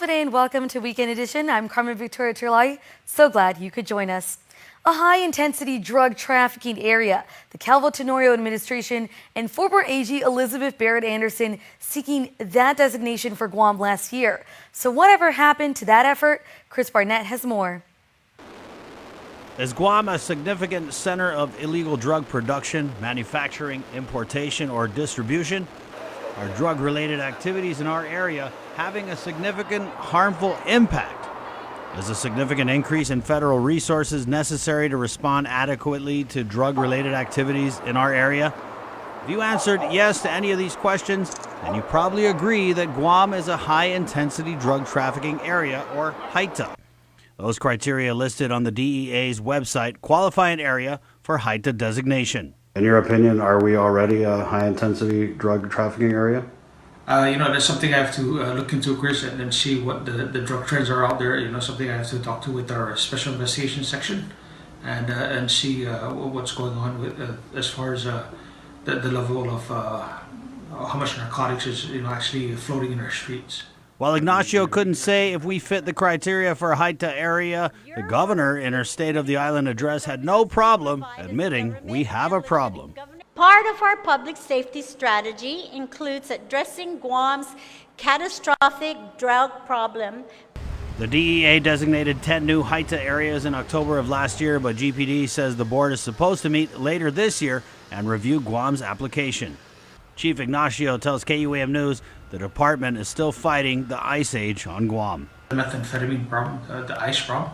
today and welcome to Weekend Edition. I'm Carmen Victoria Turlai. So glad you could join us. A high-intensity drug trafficking area. The Calvo Tenorio administration and former AG Elizabeth Barrett Anderson seeking that designation for Guam last year. So whatever happened to that effort? Chris Barnett has more. Is Guam a significant center of illegal drug production, manufacturing, importation, or distribution? Are drug-related activities in our area having a significant harmful impact? Is a significant increase in federal resources necessary to respond adequately to drug-related activities in our area? If you answered yes to any of these questions, then you probably agree that Guam is a high-intensity drug trafficking area, or HITA. Those criteria listed on the DEA's website qualify an area for HITA designation. In your opinion, are we already a high-intensity drug trafficking area? That's something I have to look into, Chris, and then see what the drug trends are out there. Something I have to talk to with our special investigation section, and see what's going on with as far as the level of how much narcotics is actually floating in our streets. While Ignacio couldn't say if we fit the criteria for a HITA area, the governor in her State of the Island address had no problem admitting we have a problem. Part of our public safety strategy includes addressing Guam's catastrophic drug problem. The DEA designated 10 new HITA areas in October of last year, but GPD says the board is supposed to meet later this year and review Guam's application. Chief Ignacio tells KUAM News the department is still fighting the ice age on Guam. The methamphetamine problem, the ice problem,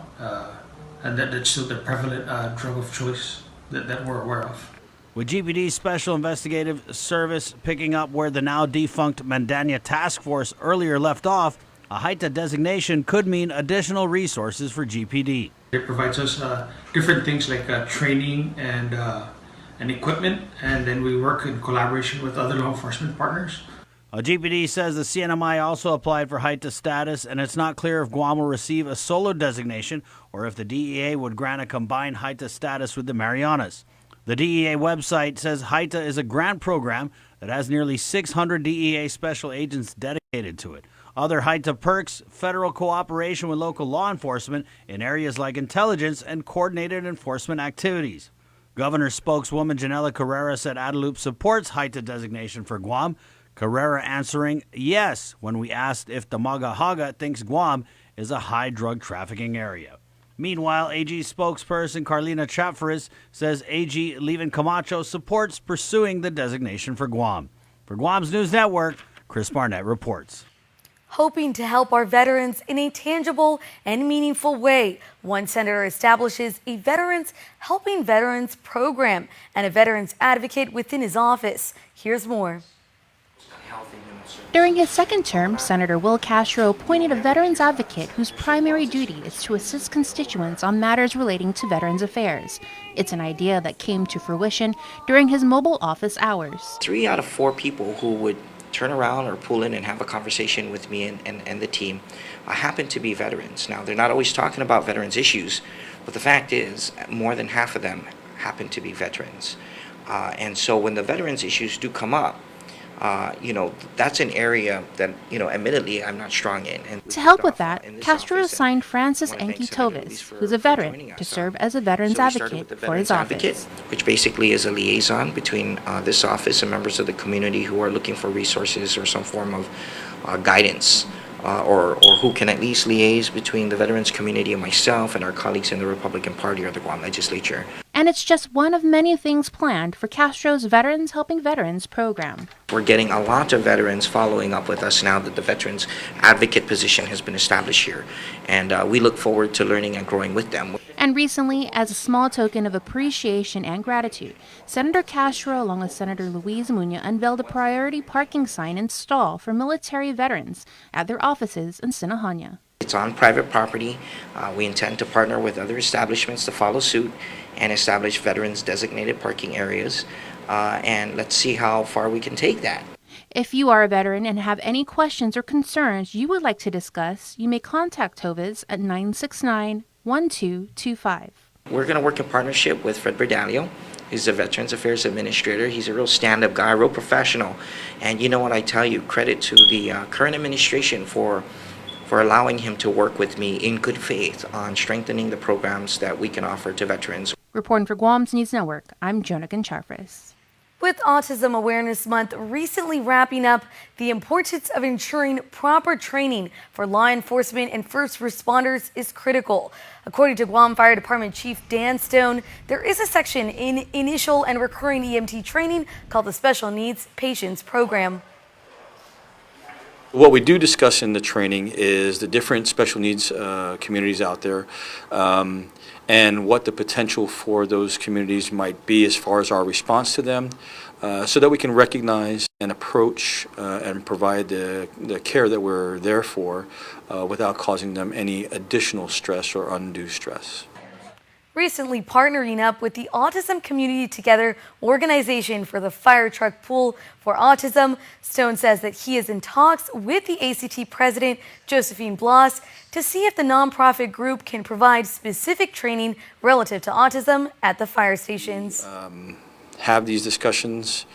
and that's still the prevalent drug of choice that we're aware of. With GPD's Special Investigative Service picking up where the now defunct Mandania Task Force earlier left off, a HITA designation could mean additional resources for GPD. It provides us different things like training and equipment, and then we work in collaboration with other law enforcement partners. GPD says the CNMI also applied for HITA status, and it's not clear if Guam will receive a solo designation or if the DEA would grant a combined HITA status with the Marianas. The DEA website says HITA is a grant program that has nearly 600 DEA special agents dedicated to it. Other HITA perks, federal cooperation with local law enforcement in areas like intelligence and coordinated enforcement activities. Governor spokeswoman Janela Carrera said Adelup supports HITA designation for Guam. Carrera answering yes when we asked if the Maga Haga thinks Guam is a high drug trafficking area. Meanwhile, AG spokesperson Carlina Chapferis says AG Levin Camacho supports pursuing the designation for Guam. For Guam's News Network, Chris Barnett reports. Hoping to help our veterans in a tangible and meaningful way, one senator establishes a Veterans Helping Veterans program and a veterans advocate within his office. Here's more. During his second term, Senator Will Castro appointed a veterans advocate whose primary duty is to assist constituents on matters relating to veterans affairs. It's an idea that came to fruition during his mobile office hours. 3 out of 4 people who would turn around or pull in and have a conversation with me and the team happen to be veterans. Now, they're not always talking about veterans issues, but the fact is more than half of them happen to be veterans. And so when the veterans issues do come up, that's an area that, admittedly, I'm not strong in. And to help with that, Castro assigned Francis Enki Tovis, who's a veteran, to serve as a veterans advocate for his office. Which basically is a liaison between this office and members of the community who are looking for resources or some form of guidance, or who can at least liaise between the veterans community and myself and our colleagues in the Republican Party or the Guam legislature. And it's just one of many things planned for Castro's Veterans Helping Veterans program. We're getting a lot of veterans following up with us now that the veterans advocate position has been established here. And we look forward to learning and growing with them. And recently, as a small token of appreciation and gratitude, Senator Castro, along with Senator Luis Muñoz, unveiled a priority parking sign and stall for military veterans at their offices in Sinahaña. It's on private property. We intend to partner with other establishments to follow suit and establish veterans designated parking areas. And let's see how far we can take that. If you are a veteran and have any questions or concerns you would like to discuss, you may contact Tovis at 969-1225. We're going to work in partnership with Fred Berdalio. He's the Veterans Affairs Administrator. He's a real stand-up guy, real professional. And you know what I tell you, credit to the current administration for for allowing him to work with me in good faith on strengthening the programs that we can offer to veterans. Reporting for Guam's News Network, I'm Jonah Goncharfis. With Autism Awareness Month recently wrapping up, the importance of ensuring proper training for law enforcement and first responders is critical. According to Guam Fire Department Chief Dan Stone, there is a section in initial and recurring EMT training called the Special Needs Patients Program. What we do discuss in the training is the different special needs communities out there and what the potential for those communities might be as far as our response to them, so that we can recognize and approach and provide the care that we're there for without causing them any additional stress or undue stress. Recently partnering up with the Autism Community Together organization for the fire truck pool for autism, Stone says that he is in talks with the ACT president, Josephine Bloss, to see if the nonprofit group can provide specific training relative to autism at the fire stations. Have these discussions.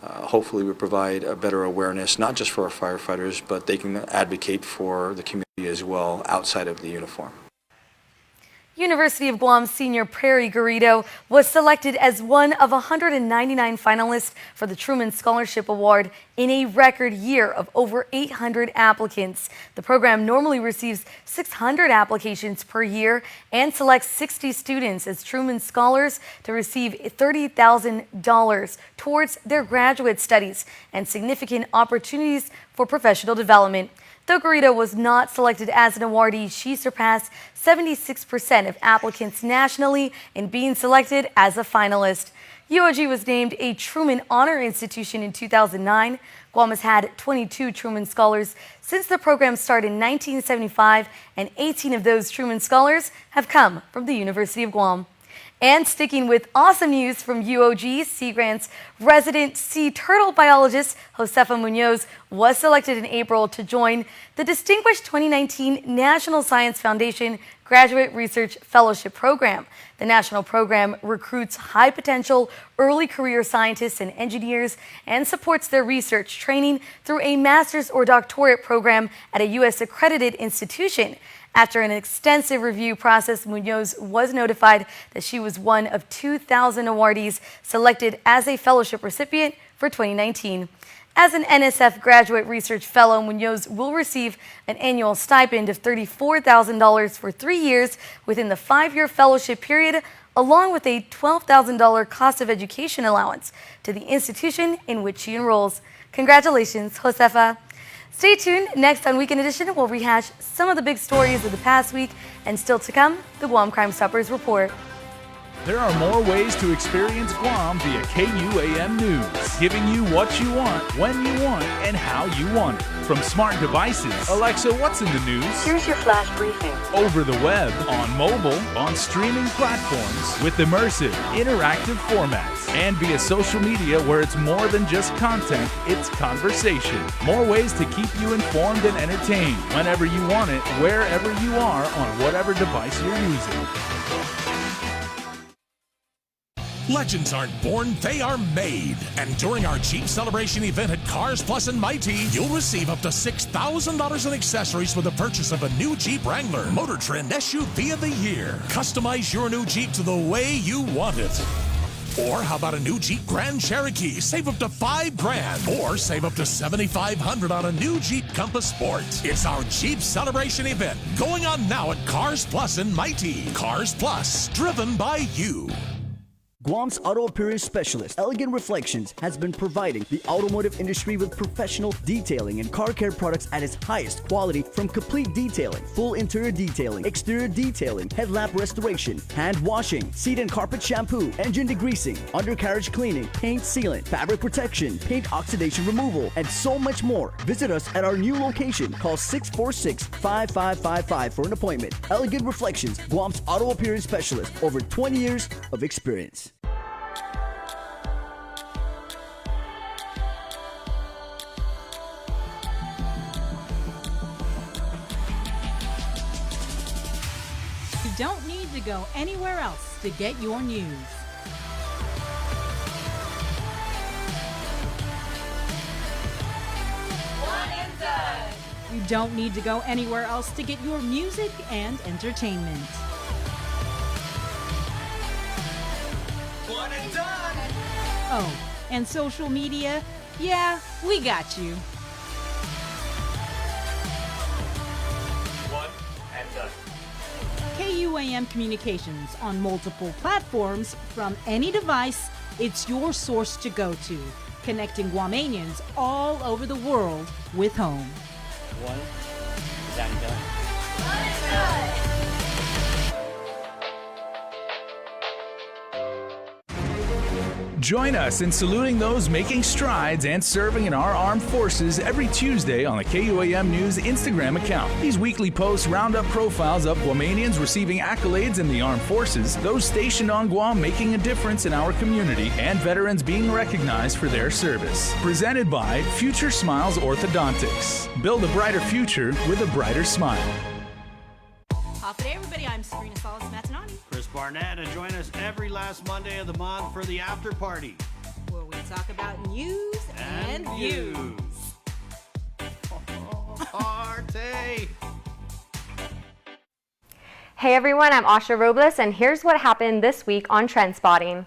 Hopefully we provide a better awareness, not just for our firefighters, but they can advocate for the community as well outside of the uniform. University of Guam senior Prairie Garrido was selected as one of 199 finalists for the Truman Scholarship Award in a record year of over 800 applicants. The program normally receives 600 applications per year and selects 60 students as Truman Scholars to receive $30,000 towards their graduate studies and significant opportunities for professional development. Though Garrido was not selected as an awardee, she surpassed 76% of applicants nationally in being selected as a finalist. UOG was named a Truman Honor Institution in 2009. Guam has had 22 Truman Scholars since the program started in 1975, and 18 of those Truman Scholars have come from the University of Guam. And sticking with awesome news from UOG, Sea Grant's resident sea turtle biologist, Josefa Munoz, was selected in April to join the distinguished 2019 National Science Foundation Graduate Research Fellowship Program. The national program recruits high-potential early career scientists and engineers and supports their research training through a master's or doctorate program at a U.S. accredited institution. After an extensive review process, Munoz was notified that she was one of 2,000 awardees selected as a fellowship recipient for 2019. As an NSF Graduate Research Fellow, Munoz will receive an annual stipend of $34,000 for 3 years within the 5-year fellowship period, along with a $12,000 cost of education allowance to the institution in which she enrolls. Congratulations, Josefa. Stay tuned. Next on Weekend Edition, we'll rehash some of the big stories of the past week, and still to come, the Guam Crime Stoppers report. There are more ways to experience Guam via KUAM News, giving you what you want, when you want, and how you want it. From smart devices, Alexa, what's in the news? Here's your flash briefing. Over the web, on mobile, on streaming platforms, with immersive, interactive formats, and via social media where it's more than just content, it's conversation. More ways to keep you informed and entertained whenever you want it, wherever you are, on whatever device you're using. Legends aren't born, they are made. And during our Jeep Celebration event at Cars Plus and Mighty, you'll receive up to $6,000 in accessories with the purchase of a new Jeep Wrangler, Motor Trend SUV of the Year. Customize your new Jeep to the way you want it. Or how about a new Jeep Grand Cherokee? Save up to $5,000. Or save up to $7,500 on a new Jeep Compass Sport. It's our Jeep Celebration event going on now at Cars Plus and Mighty. Cars Plus, driven by you. Guam's auto appearance specialist, Elegant Reflections, has been providing the automotive industry with professional detailing and car care products at its highest quality, from complete detailing, full interior detailing, exterior detailing, headlamp restoration, hand washing, seat and carpet shampoo, engine degreasing, undercarriage cleaning, paint sealant, fabric protection, paint oxidation removal, and so much more. Visit us at our new location. Call 646-5555 for an appointment. Elegant Reflections, Guam's auto appearance specialist, over 20 years of experience. You don't need to go anywhere else to get your news. You don't need to go anywhere else to get your music and entertainment. One and done! Oh, and social media? Yeah, we got you. One and done. KUAM Communications on multiple platforms from any device. It's your source to go to, connecting Guamanians all over the world with home. One and done. Join us in saluting those making strides and serving in our armed forces every Tuesday on the KUAM News Instagram account. These weekly posts round up profiles of Guamanians receiving accolades in the armed forces, those stationed on Guam making a difference in our community, and veterans being recognized for their service. Presented by Future Smiles Orthodontics. Build a brighter future with a brighter smile. Good day, everybody. I'm Sabrina Salas-Matanani. Chris Barnett, and join us every last Monday of the month for the after party. Where we talk about news and views. Arte! Hey everyone, I'm Asha Robles, and here's what happened this week on Trendspotting.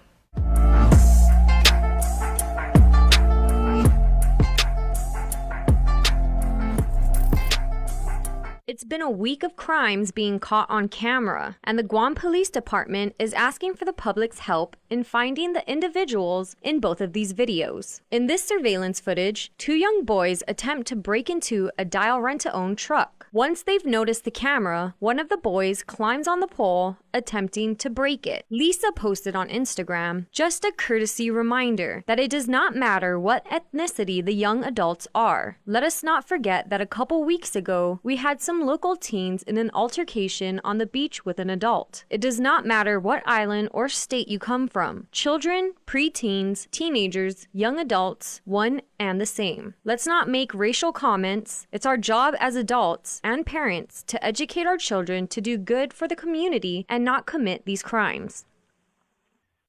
It's been a week of crimes being caught on camera, and the Guam Police Department is asking for the public's help in finding the individuals in both of these videos. In this surveillance footage, two young boys attempt to break into a dial rent-to-own truck. Once they've noticed the camera, one of the boys climbs on the pole, attempting to break it. Lisa posted on Instagram, "Just a courtesy reminder that it does not matter what ethnicity the young adults are. Let us not forget that a couple weeks ago, we had some local teens in an altercation on the beach with an adult. It does not matter what island or state you come from. Children, preteens, teenagers, young adults, one and the same. Let's not make racial comments. It's our job as adults and parents to educate our children to do good for the community and not commit these crimes."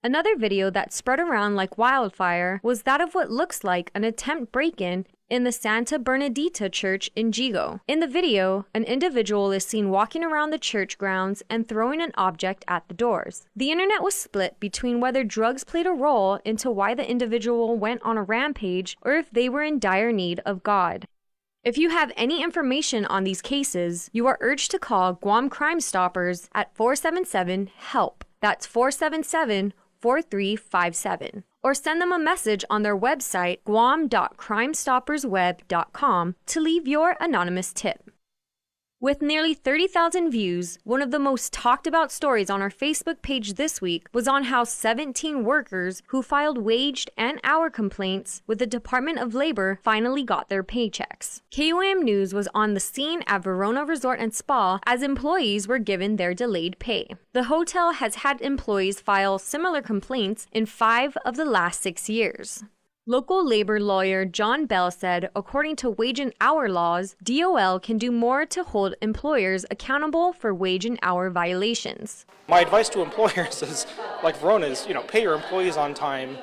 Another video that spread around like wildfire was that of what looks like an attempt break-in in the Santa Bernadita Church in Jigo. In the video, an individual is seen walking around the church grounds and throwing an object at the doors. The internet was split between whether drugs played a role into why the individual went on a rampage or if they were in dire need of God. If you have any information on these cases, you are urged to call Guam Crime Stoppers at 477-HELP. That's 477-4357. Or send them a message on their website, guam.crimestoppersweb.com, to leave your anonymous tip. With nearly 30,000 views, one of the most talked about stories on our Facebook page this week was on how 17 workers who filed wage and hour complaints with the Department of Labor finally got their paychecks. KUAM News was on the scene at Verona Resort and Spa as employees were given their delayed pay. The hotel has had employees file similar complaints in 5 of the last 6 years. Local labor lawyer John Bell said, according to wage and hour laws, DOL can do more to hold employers accountable for wage and hour violations. My advice to employers is, like Verona, is, pay your employees on time,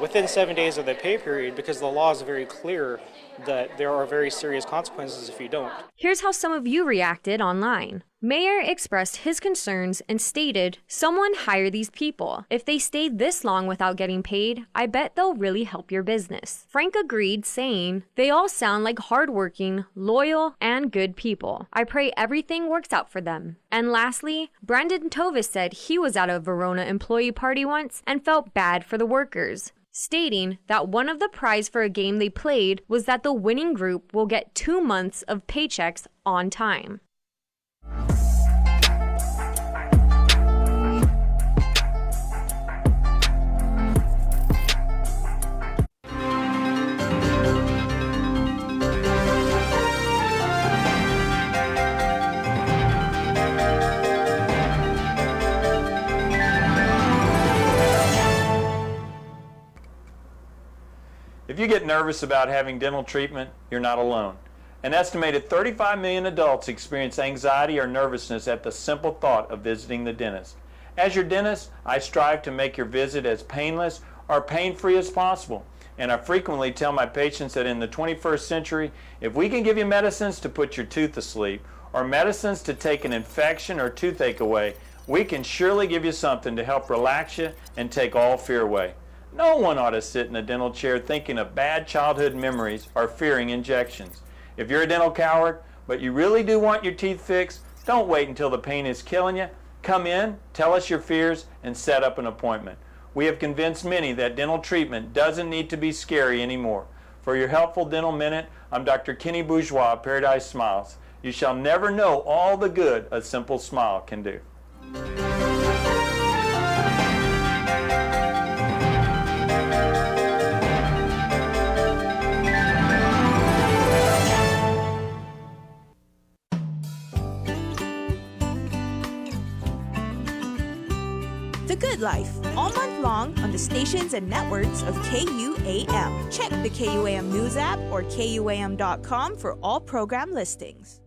within 7 days of the pay period, because the law is very clear that there are very serious consequences if you don't. Here's how some of you reacted online. Mayor expressed his concerns and stated, "Someone hire these people. If they stayed this long without getting paid, I bet they'll really help your business." Frank agreed, saying, "They all sound like hardworking, loyal, and good people. I pray everything works out for them." And lastly, Brandon Tovis said he was at a Verona employee party once and felt bad for the workers, stating that one of the prize for a game they played was that the winning group will get 2 months of paychecks on time. If you get nervous about having dental treatment, you're not alone. An estimated 35 million adults experience anxiety or nervousness at the simple thought of visiting the dentist. As your dentist, I strive to make your visit as painless or pain-free as possible. And I frequently tell my patients that in the 21st century, if we can give you medicines to put your tooth to sleep, or medicines to take an infection or toothache away, we can surely give you something to help relax you and take all fear away. No one ought to sit in a dental chair thinking of bad childhood memories or fearing injections. If you're a dental coward, but you really do want your teeth fixed, don't wait until the pain is killing you. Come in, tell us your fears, and set up an appointment. We have convinced many that dental treatment doesn't need to be scary anymore. For your helpful dental minute, I'm Dr. Kenny Bourgeois of Paradise Smiles. You shall never know all the good a simple smile can do. The Good Life, all month long on the stations and networks of KUAM. Check the KUAM News app or KUAM.com for all program listings.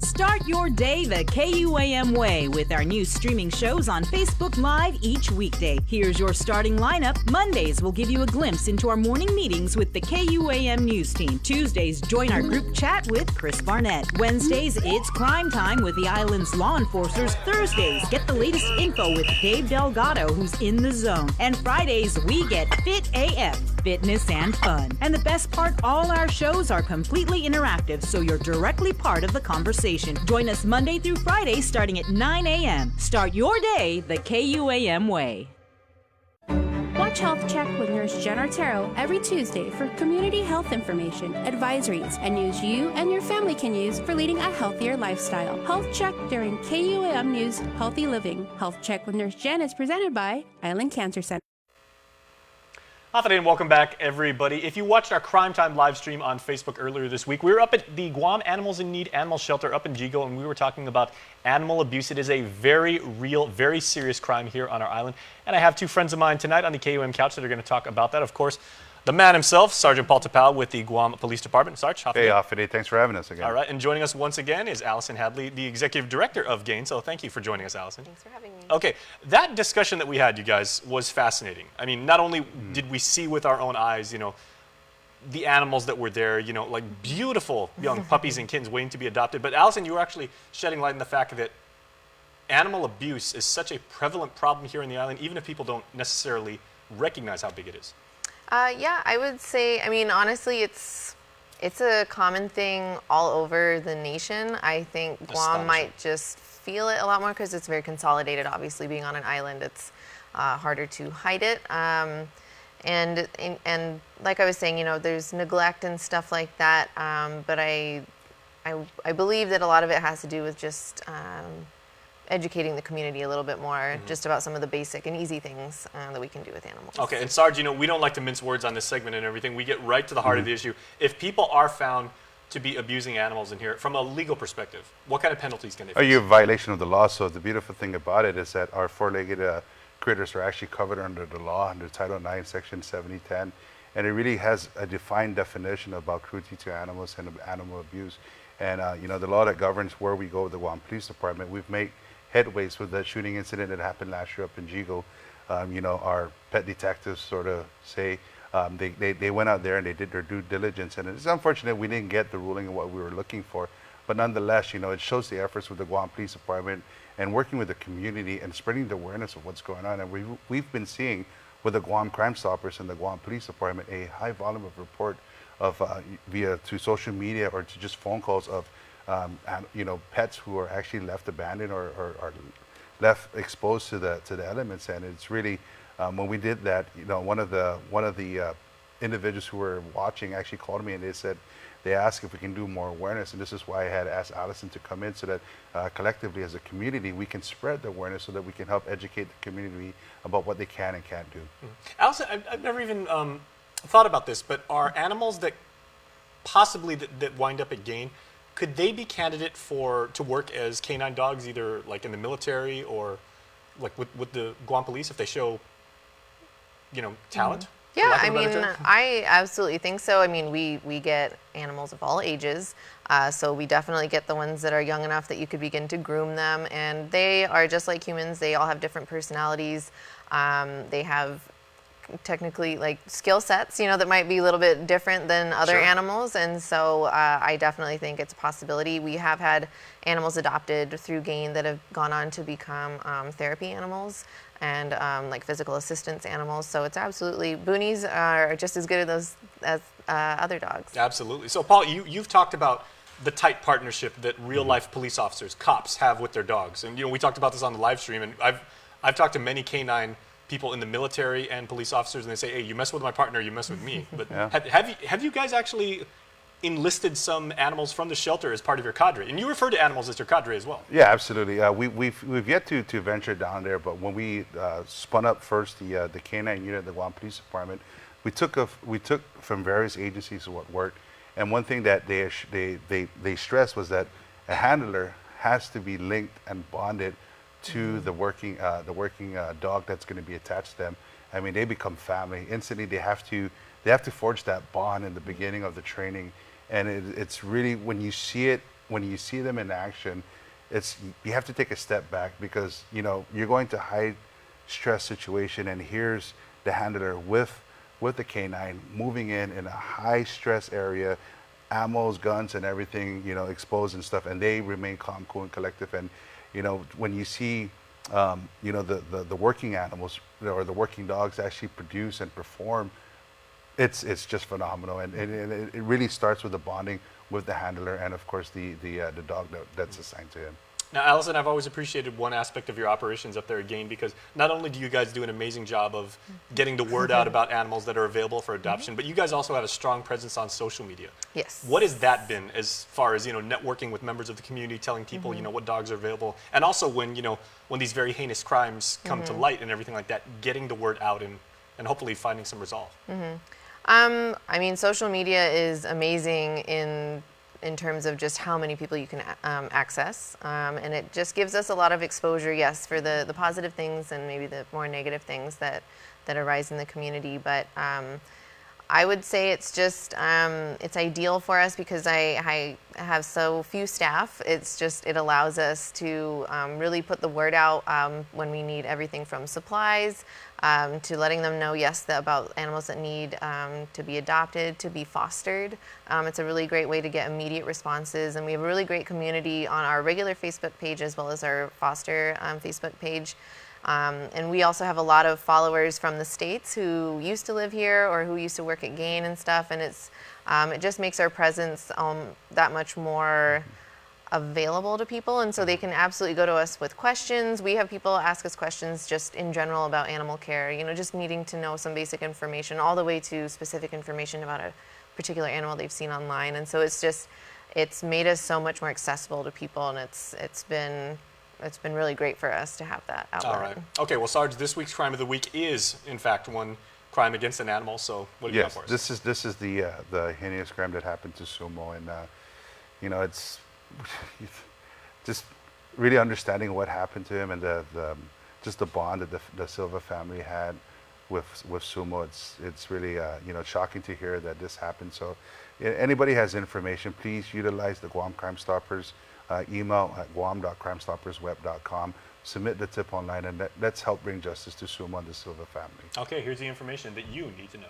Start your day the KUAM way with our new streaming shows on Facebook Live each weekday. Here's your starting lineup. Mondays will give you a glimpse into our morning meetings with the KUAM News team. Tuesdays, join our group chat with Chris Barnett. Wednesdays, it's crime time with the island's law enforcers. Thursdays, get the latest info with Dave Delgado, who's in the zone. And Fridays, we get Fit AF. Fitness and fun. And the best part, all our shows are completely interactive, so you're directly part of the conversation. Join us Monday through Friday starting at 9 a.m. Start your day the KUAM way. Watch Health Check with Nurse Jen Artero every Tuesday for community health information, advisories, and news you and your family can use for leading a healthier lifestyle. Health Check during KUAM News Healthy Living. Health Check with Nurse Jen is presented by Island Cancer Center. Afternoon and welcome back, everybody. If you watched our Crime Time live stream on Facebook earlier this week, we were up at the Guam Animals in Need Animal Shelter up in Jigo, and we were talking about animal abuse. It is a very real, very serious crime here on our island. And I have two friends of mine tonight on the KUM couch that are going to talk about that. Of course, the man himself, Sergeant Paul Tapau with the Guam Police Department. Sarge, hey, Afide, thanks for having us again. All right, and joining us once again is Allison Hadley, the Executive Director of GAIN. So thank you for joining us, Allison. Thanks for having me. Okay, that discussion that we had, you guys, was fascinating. I mean, not only did we see with our own eyes, you know, the animals that were there, you know, like beautiful young puppies and kittens waiting to be adopted, but Allison, you were actually shedding light on the fact that animal abuse is such a prevalent problem here in the island, even if people don't necessarily recognize how big it is. Yeah, I would say, I mean, honestly, it's a common thing all over the nation. I think Guam might just feel it a lot more because it's very consolidated. Obviously, being on an island, it's harder to hide it. And like I was saying, you know, there's neglect and stuff like that. But I believe that a lot of it has to do with just educating the community a little bit more, just about some of the basic and easy things that we can do with animals. Okay, and Sarge, you know, we don't like to mince words on this segment and everything. We get right to the heart of the issue. If people are found to be abusing animals in here, from a legal perspective, what kind of penalties can they face? You're a violation of the law, so the beautiful thing about it is that our four-legged critters are actually covered under the law, under Title IX, Section 7010, and it really has a defined definition about cruelty to animals and animal abuse. And, you know, the law that governs where we go with the Guam Police Department, we've made headways with the shooting incident that happened last year up in Jigo. You know, our pet detectives sort of say they went out there and they did their due diligence, and it's unfortunate we didn't get the ruling of what we were looking for, but nonetheless, you know, it shows the efforts with the Guam Police Department and working with the community and spreading the awareness of what's going on. And we've been seeing with the Guam Crime Stoppers and the Guam Police Department a high volume of report of via to social media or to just phone calls of you know, pets who are actually left abandoned or left exposed to the elements. And it's really when we did that, you know, one of the individuals who were watching actually called me and they asked if we can do more awareness, and this is why I had asked Allison to come in so that collectively as a community we can spread the awareness so that we can help educate the community about what they can and can't do. Allison, I've never even thought about this, but are animals that possibly that wind up at GAIN, could they be candidate to work as canine dogs, either like in the military or like with the Guam Police if they show, you know, talent? Yeah, I mean, I absolutely think so. I mean, we get animals of all ages, so we definitely get the ones that are young enough that you could begin to groom them, and they are just like humans. They all have different personalities. They have technically like skill sets, you know, that might be a little bit different than other Sure. animals. And so I definitely think it's a possibility. We have had animals adopted through GAIN that have gone on to become therapy animals and like physical assistance animals. So it's absolutely, boonies are just as good as other dogs. Absolutely. So Paul, you've talked about the tight partnership that real life police officers, cops, have with their dogs. And you know, we talked about this on the live stream, and I've talked to many canine people in the military and police officers, and they say, hey, you mess with my partner, you mess with me. But Yeah. have you guys actually enlisted some animals from the shelter as part of your cadre? And you refer to animals as your cadre as well. Yeah, absolutely. We've yet to venture down there, but when we spun up first the canine unit, the Guam Police Department, we took from various agencies what worked, and one thing that they stressed was that a handler has to be linked and bonded to the working dog that's going to be attached to them. I mean, they become family instantly. They have to forge that bond in the beginning of the training, and it's really when you see them in action, you have to take a step back, because you know you're going to high stress situation, and here's the handler with the canine moving in a high stress area, ammos, guns, and everything, you know, exposed and stuff, and they remain calm, cool, and collective. And you know, when you see you know, the working animals or the working dogs actually produce and perform, it's just phenomenal, and it really starts with the bonding with the handler and of course the dog that's assigned to him. Now, Allison, I've always appreciated one aspect of your operations up there at GAIN, because not only do you guys do an amazing job of getting the word out about animals that are available for adoption, but you guys also have a strong presence on social media. Yes. What has that been as far as, you know, networking with members of the community, telling people, you know, what dogs are available, and also when, you know, when these very heinous crimes come to light and everything like that, getting the word out and hopefully finding some resolve? I mean, social media is amazing in terms of just how many people you can access, and it just gives us a lot of exposure, yes, for the positive things and maybe the more negative things that arise in the community. But I would say it's just it's ideal for us because I have so few staff. It allows us to really put the word out when we need everything from supplies to letting them know, yes, about animals that need to be adopted, to be fostered. It's a really great way to get immediate responses, and we have a really great community on our regular Facebook page as well as our foster Facebook page. And we also have a lot of followers from the States who used to live here or who used to work at GAIN and stuff, and it just makes our presence that much more available to people, and so they can absolutely go to us with questions. We have people ask us questions just in general about animal care, you know, just needing to know some basic information all the way to specific information about a particular animal they've seen online. And so it's made us so much more accessible to people, and it's been really great for us to have that outlet. All right. Okay, well, Sarge, this week's Crime of the Week is, in fact, one crime against an animal, so what do you got for us? This is the heinous crime that happened to Sumo, and you know, it's just really understanding what happened to him and just the bond that the Silva family had with Sumo. It's really you know, shocking to hear that this happened. So anybody has information, please utilize the Guam Crime Stoppers email at guam.crimestoppersweb.com. Submit the tip online, and let's help bring justice to Sumo and the Silva family. Okay, here's the information that you need to know.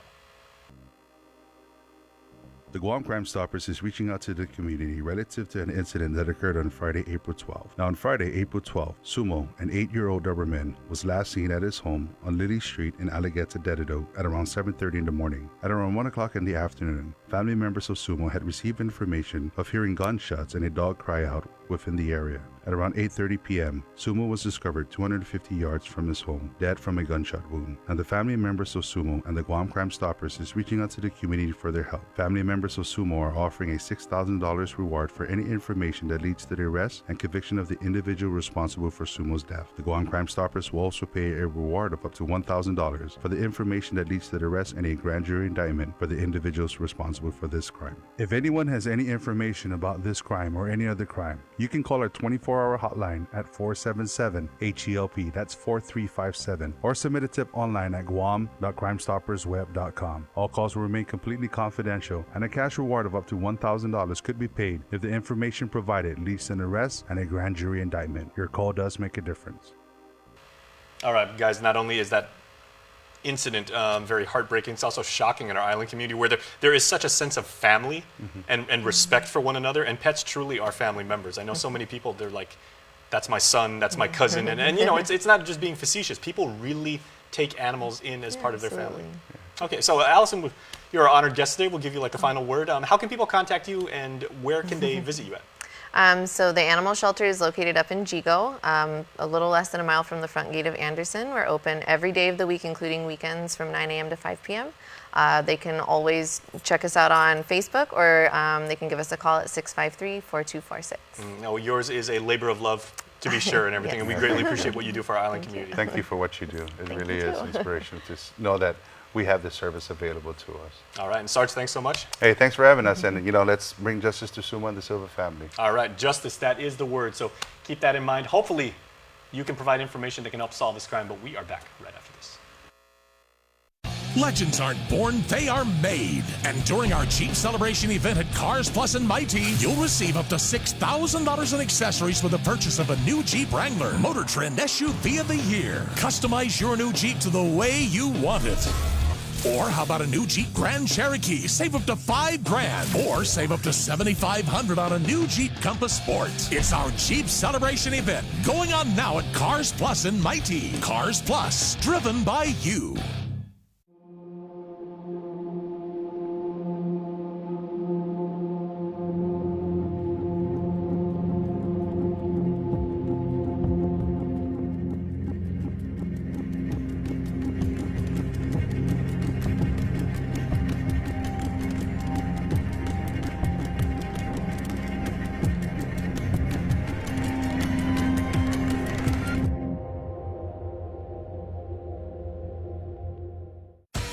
The Guam Crime Stoppers is reaching out to the community relative to an incident that occurred on Friday, April 12. Now on Friday, April 12, Sumo, an 8-year-old Doberman, was last seen at his home on Lily Street in Alligator, Dededo at around 7:30 in the morning. At around 1 o'clock in the afternoon, family members of Sumo had received information of hearing gunshots and a dog cry out within the area. At around 8:30 p.m., Sumo was discovered 250 yards from his home, dead from a gunshot wound. And the family members of Sumo and the Guam Crime Stoppers is reaching out to the community for their help. Family members of Sumo are offering a $6,000 reward for any information that leads to the arrest and conviction of the individual responsible for Sumo's death. The Guam Crime Stoppers will also pay a reward of up to $1,000 for the information that leads to the arrest and a grand jury indictment for the individuals responsible for this crime. If anyone has any information about this crime or any other crime, you can call our 24-hour hotline at 477-HELP, that's 4357, or submit a tip online at guam.crimestoppersweb.com. All calls will remain completely confidential, and a cash reward of up to $1,000 could be paid if the information provided leads to an arrest and a grand jury indictment. Your call does make a difference. All right, guys, not only is that incident, very heartbreaking. It's also shocking in our island community where there is such a sense of family and respect for one another, and pets truly are family members. I know so many people, they're like, that's my son, that's my cousin, and you know, it's not just being facetious. People really take animals in as part of their family. Okay, so Allison, you're our honored guest today. We'll give you like the final word. How can people contact you, and where can they visit you at? So the animal shelter is located up in Jigo, a little less than a mile from the front gate of Anderson. We're open every day of the week, including weekends, from 9 a.m. to 5 p.m. They can always check us out on Facebook, or they can give us a call at 653-4246. No, yours is a labor of love, to be sure, and everything, Yes. and we greatly appreciate what you do for our island community. Thank you for what you do. It really you. is inspirational to know that we have this service available to us. All right, and Sarge, thanks so much. Hey, thanks for having us, and you know, let's bring justice to Suma and the Silva family. All right, justice, that is the word, so keep that in mind. Hopefully, you can provide information that can help solve this crime, but we are back right after this. Legends aren't born, they are made. And during our Jeep Celebration event at Cars Plus and Mighty, you'll receive up to $6,000 in accessories with the purchase of a new Jeep Wrangler, Motor Trend SUV of the Year. Customize your new Jeep to the way you want it. Or how about a new Jeep Grand Cherokee? Save up to $5,000. Or save up to $7,500 on a new Jeep Compass Sport. It's our Jeep Celebration event going on now at Cars Plus and Mighty. Cars Plus, driven by you.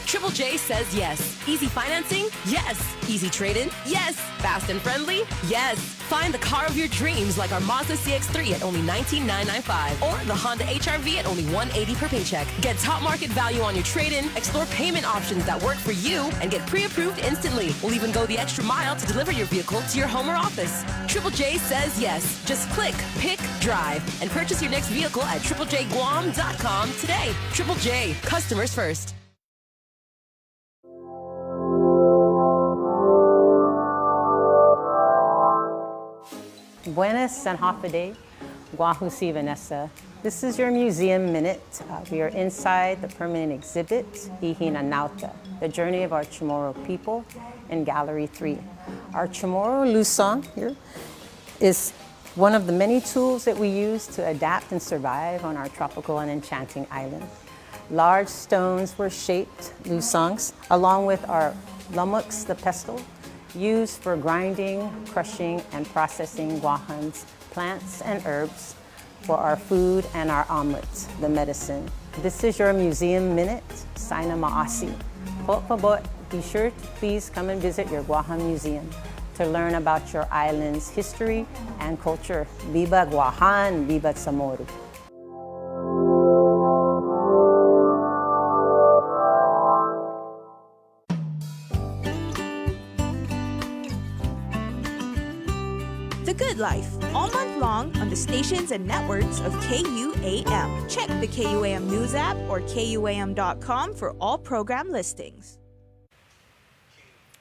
Triple J says yes. Easy financing? Yes. Easy trade-in? Yes. Fast and friendly? Yes. Find the car of your dreams like our Mazda CX-3 at only $19,995 or the Honda HR-V at only $180 per paycheck. Get top market value on your trade-in, explore payment options that work for you, and get pre-approved instantly. We'll even go the extra mile to deliver your vehicle to your home or office. Triple J says yes. Just click, pick, drive, and purchase your next vehicle at triplejguam.com today. Triple J, customers first. Buenas and Hafide, Guahusi Vanessa. This is your museum minute. We are inside the permanent exhibit, Ihina Nauta, the journey of our Chamorro people in Gallery 3. Our Chamorro Lusong here is one of the many tools that we use to adapt and survive on our tropical and enchanting island. Large stones were shaped Lusongs, along with our lummuks, the pestle, used for grinding, crushing, and processing guahans, plants, and herbs for our food and our omelets, the medicine. This is your museum minute, Saina Maasi. Be sure to please come and visit your Guaham Museum to learn about your island's history and culture. Viva Guahan, viva Samoru. The Good Life, all month long on the stations and networks of KUAM. Check the KUAM News app or KUAM.com for all program listings.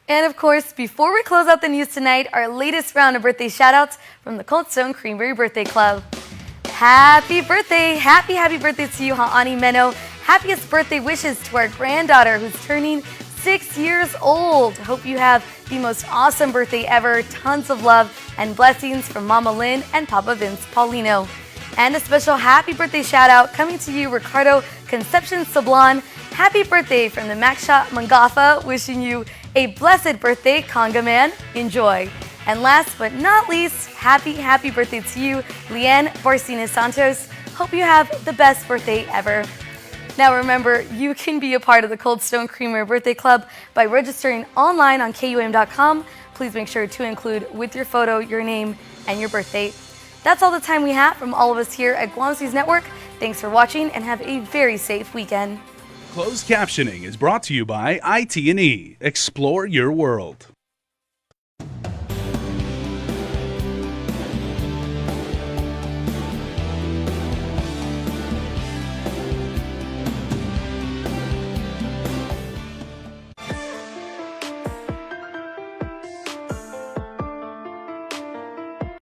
And of course, before we close out the news tonight, our latest round of birthday shoutouts from the Cold Stone Creamery Birthday Club. Happy birthday! Happy birthday to you, Ha'ani Meno. Happiest birthday wishes to our granddaughter who's turning 6 years old. Hope you have the most awesome birthday ever. Tons of love and blessings from Mama Lynn and Papa Vince Paulino. And a special happy birthday shout out coming to you, Ricardo Concepcion Sablon. Happy birthday from the Maksha Mangafa, wishing you a blessed birthday, Conga Man. Enjoy. And last but not least, happy birthday to you, Leanne Barcina Santos. Hope you have the best birthday ever. Now remember, you can be a part of the Cold Stone Creamery Birthday Club by registering online on KUAM.com. Please make sure to include with your photo your name and your birthday. That's all the time we have from all of us here at Guam Seas Network. Thanks for watching and have a very safe weekend. Closed captioning is brought to you by IT&E. Explore your world.